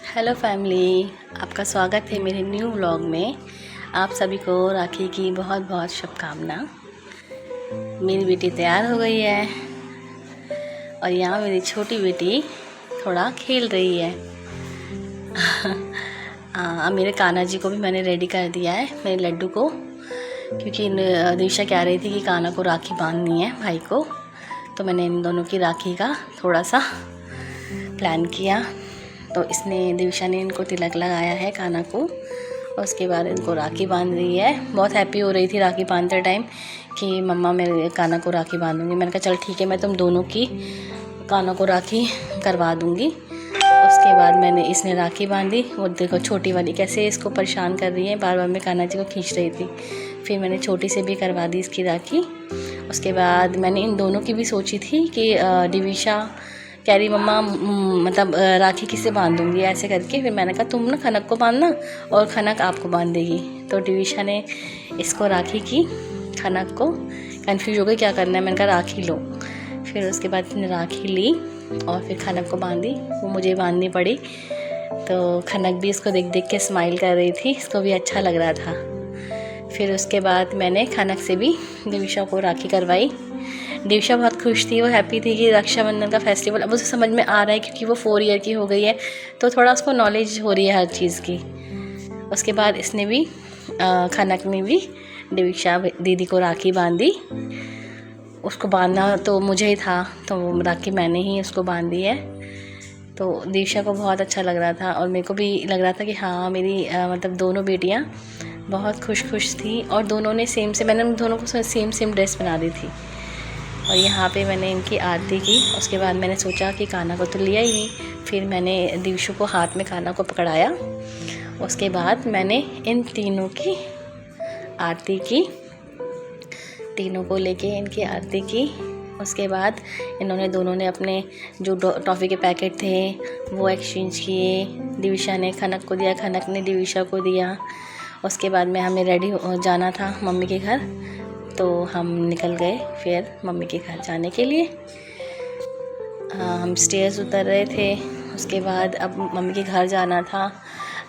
Hello family, आपका स्वागत है मेरे न्यू व्लॉग में। आप सभी को राखी की बहुत बहुत शुभकामना। मेरी बेटी तैयार हो गई है और यहाँ मेरी छोटी बेटी थोड़ा खेल रही है। मेरे कान्हा जी को भी मैंने रेडी कर दिया है, मेरे लड्डू को, क्योंकि दिशा कह रही थी कि कान्हा को राखी बांधनी है भाई को, तो मैंने इन दोनों की राखी का थोड़ा सा प्लान किया। तो इसने दिशा ने इनको तिलक लगाया है कान्हा को, और उसके बाद इनको राखी बांध रही है। बहुत हैप्पी हो रही थी राखी बांधते टाइम कि मम्मा मैं कान्हा को राखी बांधूंगी। मैंने कहा चल ठीक है, मैं तुम दोनों की कान्हा को राखी करवा दूंगी। उसके बाद मैंने इसने राखी बांधी। वो देखो छोटी वाली कैसे इसको परेशान कर रही है, बार बार मैं कान्हा जी को खींच रही थी। फिर मैंने छोटी से भी करवा दी इसकी राखी। उसके बाद मैंने इन दोनों की भी सोची थी कि दिविशा कह रही मम्मा मतलब राखी किसे बांधूंगी ऐसे करके। फिर मैंने कहा तुम ना खनक को बांधना और खनक आपको बांध देगी। तो दिविशा ने इसको राखी की, खनक को कंफ्यूज हो गई क्या करना है। मैंने कहा राखी लो। फिर उसके बाद इसने राखी ली और फिर खनक को बांधी। वो मुझे बांधनी पड़ी। तो खनक भी इसको देख देख के स्माइल कर रही थी, इसको भी अच्छा लग रहा था। फिर उसके बाद मैंने खनक से भी दिविशा को राखी करवाई। दिविशा बहुत खुश थी, वो हैप्पी थी कि रक्षाबंधन का फेस्टिवल अब उसे समझ में आ रहा है, क्योंकि वो 4 ईयर की हो गई है, तो थोड़ा उसको नॉलेज हो रही है हर चीज़ की। उसके बाद इसने भी खनक ने भी दिविशा दीदी को राखी बांधी। उसको बांधना तो मुझे ही था, तो राखी मैंने ही उसको बांधी है। तो दिविशा को बहुत अच्छा लग रहा था और मेरे को भी लग रहा था कि हाँ मेरी मतलब दोनों बेटियाँ बहुत खुश थी। और दोनों ने मैंने उन दोनों को सेम ड्रेस बना दी थी। और यहाँ पे मैंने इनकी आरती की। उसके बाद मैंने सोचा कि कान्हा को तो लिया ही नहीं, फिर मैंने दिविशु को हाथ में कान्हा को पकड़ाया। उसके बाद मैंने इन तीनों की आरती की, तीनों को लेके इनकी आरती की। उसके बाद दोनों ने अपने जो टॉफ़ी के पैकेट थे वो एक्सचेंज किए। दिविशा ने खनक को दिया, खनक ने दिविशा को दिया। उसके बाद में हमें रेडी जाना था मम्मी के घर, तो हम निकल गए फिर मम्मी के घर जाने के लिए। हम स्टेयर्स उतर रहे थे। उसके बाद अब मम्मी के घर जाना था।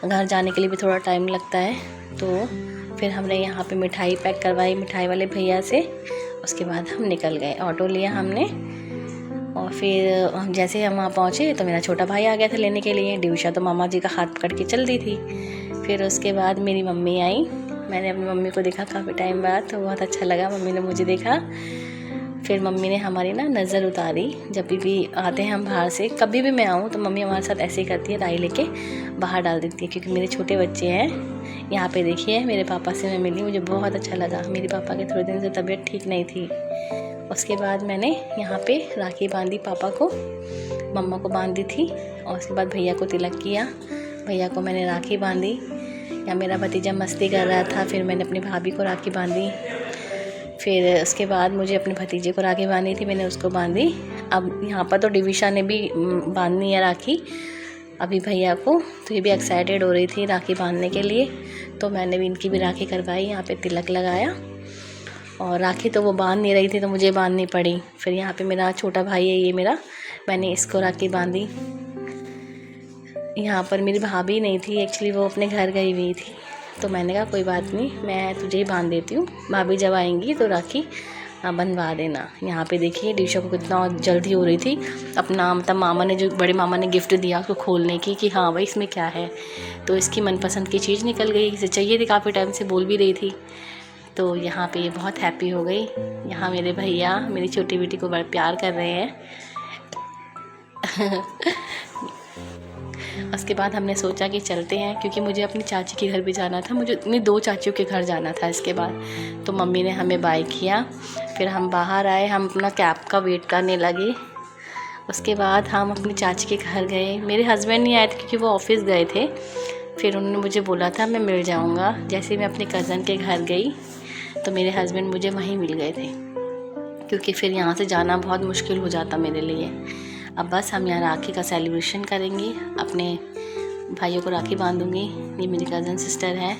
घर जाने के लिए भी थोड़ा टाइम लगता है, तो फिर हमने यहाँ पे मिठाई पैक करवाई मिठाई वाले भैया से। उसके बाद हम निकल गए, ऑटो लिया हमने। और फिर जैसे हम वहाँ पहुँचे तो मेरा छोटा भाई आ गया था लेने के लिए। दिविशा तो मामा जी का हाथ पकड़ के चल दी थी। फिर उसके बाद मेरी मम्मी आई। मैंने अपनी मम्मी को देखा काफ़ी टाइम बाद, तो बहुत अच्छा लगा, मम्मी ने मुझे देखा। फिर मम्मी ने हमारी ना नज़र उतारी। जब भी आते हैं हम बाहर से, कभी भी मैं आऊँ तो मम्मी हमारे साथ ऐसे ही करती है, राई लेके बाहर डाल देती है, क्योंकि मेरे छोटे बच्चे हैं। यहाँ पे देखिए मेरे पापा से मैं मिली, मुझे बहुत अच्छा लगा। मेरे पापा के थोड़े दिन से तबीयत ठीक नहीं थी। उसके बाद मैंने यहाँ पे राखी बांधी पापा को, मम्मा को बांधी थी। और उसके बाद भैया को तिलक किया, भैया को मैंने राखी बांधी। या मेरा भतीजा मस्ती कर रहा था, फिर मैंने अपनी भाभी को राखी बांधी। फिर उसके बाद मुझे अपने भतीजे को राखी बांधी थी, मैंने उसको बांधी। अब यहाँ पर तो दिविशा ने भी बांधनी है राखी अभी भैया को, तो ये भी एक्साइटेड हो रही थी राखी बांधने के लिए। तो मैंने भी इनकी भी राखी करवाई, यहाँ पे तिलक लगाया। और राखी तो वो बांध नहीं रही थी, तो मुझे बांधनी पड़ी। फिर यहाँ पे मेरा छोटा भाई है ये मेरा, मैंने इसको राखी बांधी। यहाँ पर मेरी भाभी नहीं थी एक्चुअली, वो अपने घर गई हुई थी। तो मैंने कहा कोई बात नहीं, मैं तुझे ही बांध देती हूँ, भाभी जब आएंगी तो राखी बंधवा देना। यहाँ पे देखिए दिविशा को कितना जल्दी हो रही थी अपना, मतलब मामा ने जो बड़े मामा ने गिफ्ट दिया उसको खोलने की कि हाँ भाई इसमें क्या है। तो इसकी मनपसंद की चीज़ निकल गई, इसे चाहिए थी, काफ़ी टाइम से बोल भी रही थी। तो यहाँ पे ये बहुत हैप्पी हो गई। यहाँ मेरे भैया मेरी छोटी बेटी को बड़ा प्यार कर रहे हैं। उसके बाद हमने सोचा कि चलते हैं, क्योंकि मुझे अपनी चाची के घर भी जाना था, मुझे अपनी 2 चाचियों के घर जाना था इसके बाद। तो मम्मी ने हमें बाय किया। फिर हम बाहर आए, हम अपना कैब का वेट करने लगे। उसके बाद हम अपनी चाची के घर गए। मेरे हस्बैंड नहीं आए थे क्योंकि वो ऑफिस गए थे। फिर उन्होंने मुझे बोला था मैं मिल जाऊँगा। जैसे मैं अपने कज़न के घर गई तो मेरे हस्बैंड मुझे वहीं मिल गए थे, क्योंकि फिर यहाँ से जाना बहुत मुश्किल हो जाता मेरे लिए। अब बस हम यहाँ राखी का सेलिब्रेशन करेंगे, अपने भाइयों को राखी बांधूंगी। ये मेरी कज़न सिस्टर है,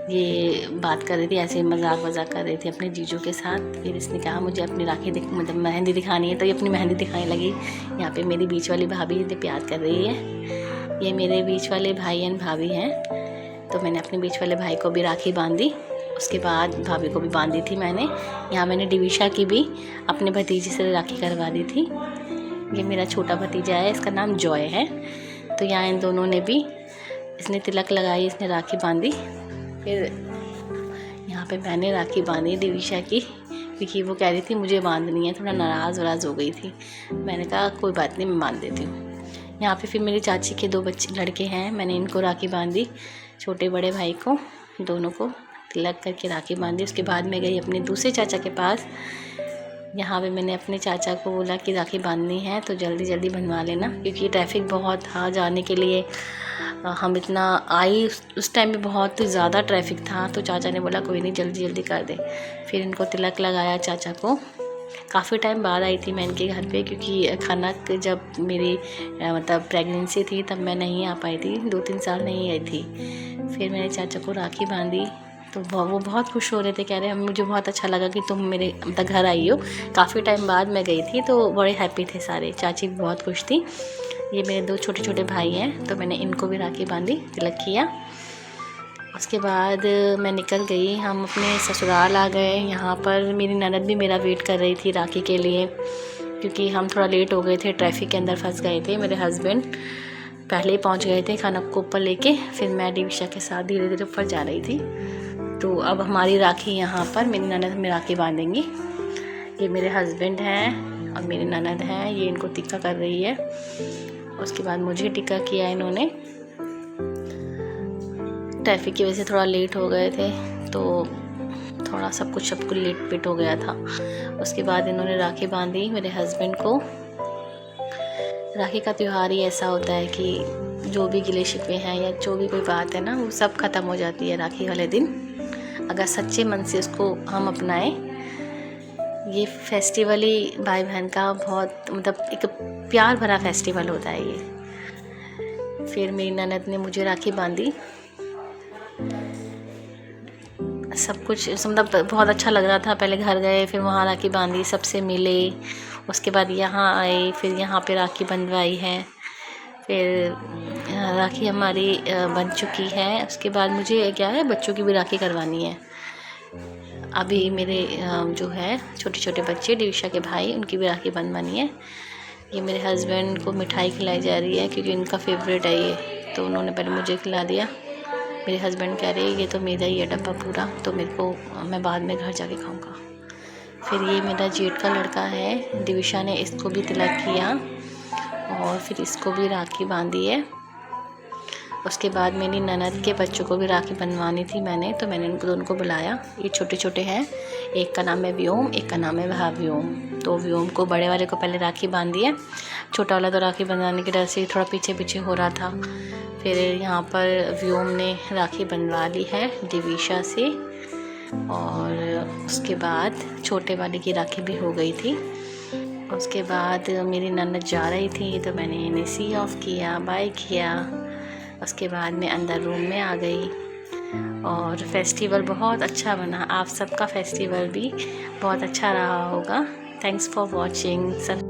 ये बात कर रही थी, ऐसे मजाक कर रही थी अपने जीजू के साथ। फिर इसने कहा मुझे अपनी राखी मतलब मेहंदी दिखानी है, तो ये अपनी मेहंदी दिखाने लगी। यहाँ पे मेरी बीच वाली भाभी इतने प्यार कर रही है। ये मेरे बीच वाले भाई एंड भाभी हैं, तो मैंने अपने बीच वाले भाई को भी राखी बांधी। उसके बाद भाभी को भी बांधी थी मैंने। यहाँ मैंने दिविशा की भी अपने भतीजे से राखी करवा दी थी। ये मेरा छोटा भतीजा है, इसका नाम जॉय है। तो यहाँ इन दोनों ने भी, इसने तिलक लगाई, इसने राखी बांधी। फिर यहाँ पे मैंने राखी बांधी दिविशा की, क्योंकि वो कह रही थी मुझे बांधनी है, थोड़ा नाराज़ वराज हो गई थी। मैंने कहा कोई बात नहीं, मैं बांध देती हूँ। यहाँ पे फिर मेरी चाची के 2 बच्चे लड़के हैं, मैंने इनको राखी बांधी, छोटे बड़े भाई को, दोनों को तिलक करके राखी बांधी। उसके बाद मैं गई अपने दूसरे चाचा के पास। यहाँ पे मैंने अपने चाचा को बोला कि राखी बांधनी है तो जल्दी जल्दी बनवा लेना, क्योंकि ट्रैफिक बहुत था जाने के लिए। हम इतना आई उस टाइम पे बहुत ज़्यादा ट्रैफिक था, तो चाचा ने बोला कोई नहीं, जल्दी जल्दी कर दे। फिर इनको तिलक लगाया चाचा को। काफ़ी टाइम बाद आई थी मैं इनके घर पे, क्योंकि खनक जब मेरी मतलब प्रेगनेंसी थी तब मैं नहीं आ पाई थी, 2-3 साल नहीं आई थी। फिर मैंने चाचा को राखी बांधी, तो वो बहुत खुश हो रहे थे, कह रहे मुझे बहुत अच्छा लगा कि तुम मेरे मतलब घर आई हो, काफ़ी टाइम बाद मैं गई थी, तो बड़े हैप्पी थे सारे। चाची भी बहुत खुश थी। ये मेरे 2 छोटे छोटे भाई हैं, तो मैंने इनको भी राखी बांधी, तिलक किया। उसके बाद मैं निकल गई, हम अपने ससुराल आ गए। यहाँ पर मेरी ननद भी मेरा वेट कर रही थी राखी के लिए, क्योंकि हम थोड़ा लेट हो गए थे, ट्रैफिक के अंदर फंस गए थे। मेरे हस्बैंड पहले ही पहुँच गए थे खाना को ऊपर लेके, फिर मैं दिविशा के साथ धीरे धीरे ऊपर जा रही थी। तो अब हमारी राखी यहाँ पर मेरी ननद में राखी बांधेंगी। ये मेरे हस्बैंड हैं और मेरी ननद हैं, ये इनको टिक्का कर रही है। उसके बाद मुझे टिक्का किया इन्होंने। ट्रैफिक की वजह से थोड़ा लेट हो गए थे, तो थोड़ा सब कुछ लेट पेट हो गया था। उसके बाद इन्होंने राखी बांधी मेरे हस्बैंड को। राखी का त्यौहार ही ऐसा होता है कि जो भी गिले शिकवे हैं या जो भी कोई बात है ना, वो सब ख़त्म हो जाती है राखी वाले दिन, अगर सच्चे मन से उसको हम अपनाएं। ये फेस्टिवल ही भाई बहन का बहुत मतलब एक प्यार भरा फेस्टिवल होता है ये। फिर मेरी ननद ने मुझे राखी बांधी। सब कुछ मतलब बहुत अच्छा लग रहा था। पहले घर गए, फिर वहाँ राखी बांधी, सबसे मिले। उसके बाद यहाँ आए, फिर यहाँ पे राखी बंधवाई है। फिर राखी हमारी बन चुकी है। उसके बाद मुझे क्या है, बच्चों की भी राखी करवानी है। अभी मेरे जो है छोटे छोटे बच्चे दिविशा के भाई, उनकी भी राखी बंधवानी है। ये मेरे हस्बैंड को मिठाई खिलाई जा रही है, क्योंकि इनका फेवरेट है ये, तो उन्होंने पहले मुझे खिला दिया। मेरे हस्बैंड कह रहे हैं ये तो मेरा ही है डब्बा पूरा, तो मेरे को मैं बाद में घर जाके खाऊंगा। फिर ये मेरा जेठ का लड़का है, दिविशा ने इसको भी तिलक किया और फिर इसको भी राखी बांधी है। उसके बाद मेरी ननद के बच्चों को भी राखी बनवानी थी मैंने, तो मैंने उनको दोनों को बुलाया। ये छोटे छोटे हैं, एक का नाम है व्योम, एक का नाम है भाव्योम। तो व्योम को, बड़े वाले को पहले राखी बांधी है, छोटा वाला तो राखी बंधवाने की डर से थोड़ा पीछे पीछे हो रहा था। फिर यहाँ पर व्योम ने राखी बनवा ली है दिविशा से, और उसके बाद छोटे वाले की राखी भी हो गई थी। उसके बाद मेरी ननद जा रही थी, तो मैंने इन्हें सी ऑफ किया, बाय किया। उसके बाद मैं अंदर रूम में आ गई और फेस्टिवल बहुत अच्छा बना। आप सबका फेस्टिवल भी बहुत अच्छा रहा होगा। Thanks for watching. सब